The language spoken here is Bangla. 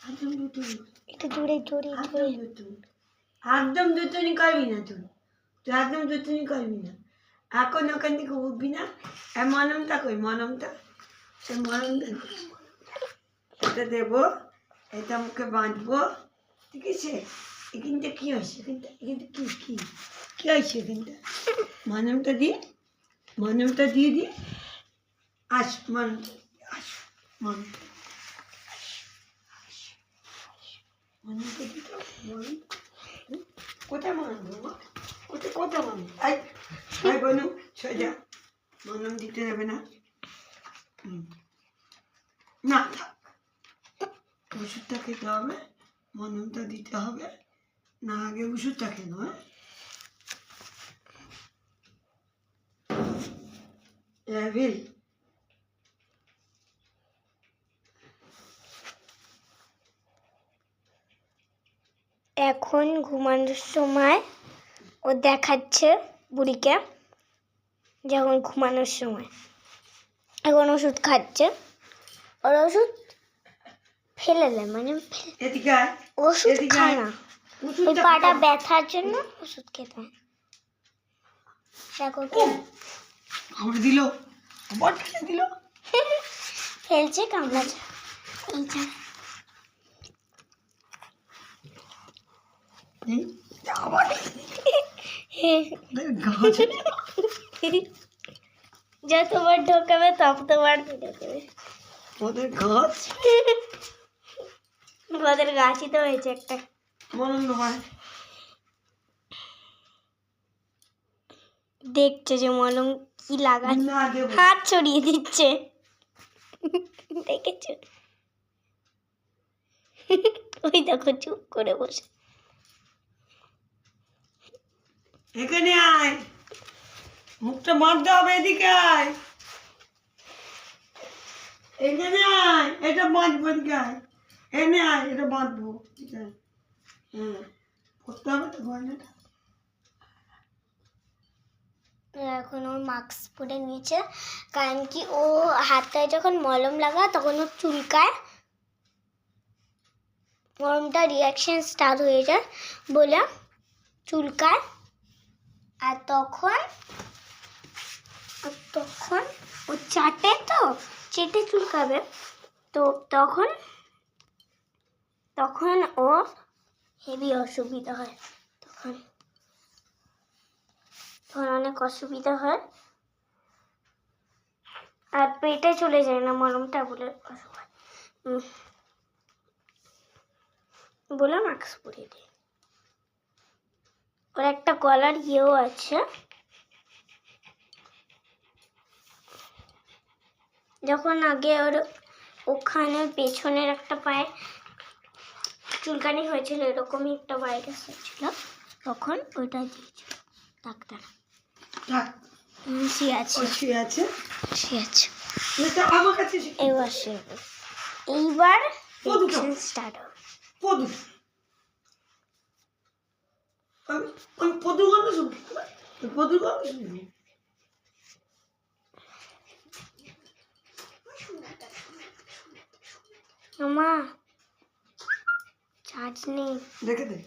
একদম দুটুনি, একটু জোরে জোরে জোরে। একদম দুটুনি করবি না তুই, একদম দুটুনি করবি না। এখন ওখান থেকে উঠবি না। মলমটা কই, মলমটা, সে মলমটা এটা দেবো, এটা মুখে বাঁধবো, ঠিক আছে? এখানটা কি হয়েছে, এখানটা কি কি কি হয়েছে এখানটা? মলমটা দিয়ে দিয়ে আস, মলমটা আস, মলমটা মলমটা দিতে মলম কোথায় মলম দেবো, কোথায় মলম? আই বনু সোজা, মলম দিতে দেবে না। না থাক, ওষুধটা খেতে হবে, মলমটা দিতে হবে না, আগে ওষুধটা খেলো। হ্যাঁ বিল, এখন ঘুমানোর সময় ও দেখাচ্ছে বুড়িকে, যখন ঘুমানোর সময় এখন ওষুধ খাচ্ছে। ওর ওষুধ ফেলে দেয়, মানে ওষুধ খায় না, ওই পাটা ব্যথার জন্য ওষুধ খেতে হয়। দেখো আমার দিল, আবার ফেলে দিল, ফেলছে কামড়াচ্ছে। যতবার ঢোকাবে ততবার ফেলে দেবে। ওদের গাছ, ওদের গাছই তো হয়েছে একটা। মলম হয়, দেখছে যে মলম কি লাগাচ্ছে, হাত ছড়িয়ে দিচ্ছে, দেখেছো? ওই দেখো চুপ করে বসে। এখানে আয়, মুখটা বাঁধতে হবে, এদিকে আয়, এখানে আয়, এটা বাঁধবো, এদিকে আয়, এনে আয়, এটা বাঁধবো, করতে হবে তো গয়নাটা। এখন ওর মাস্ক পরে নিয়েছে, কারণ কি ও হাতটায় যখন মলম লাগায় তখন ওর চুলকায়, মলমটা রিয়াকশন স্টার্ট হয়ে যায় বলে চুলকায়। আর তখন ও চেটে চুলকাবে, তো তখন ও হেভি অসুবিধা হয়, তখন অনেক অসুবিধা হয়। আর পেটে চলে যায় না মলমটা বলে মাস্ক পরিয়ে দিই। ওর একটা গলার ইয়েও আছে, যখন আগে ওর ওখানে পেছনের একটা পায়ে চুলকানি হয়েছিল, এরকমই একটা ভাইরাস হয়েছিল, তখন ওইটা দিয়েছিল ডাক্তার। এইবার স্টার্ট হবে। মা চার্জ নেই, দেখে দে।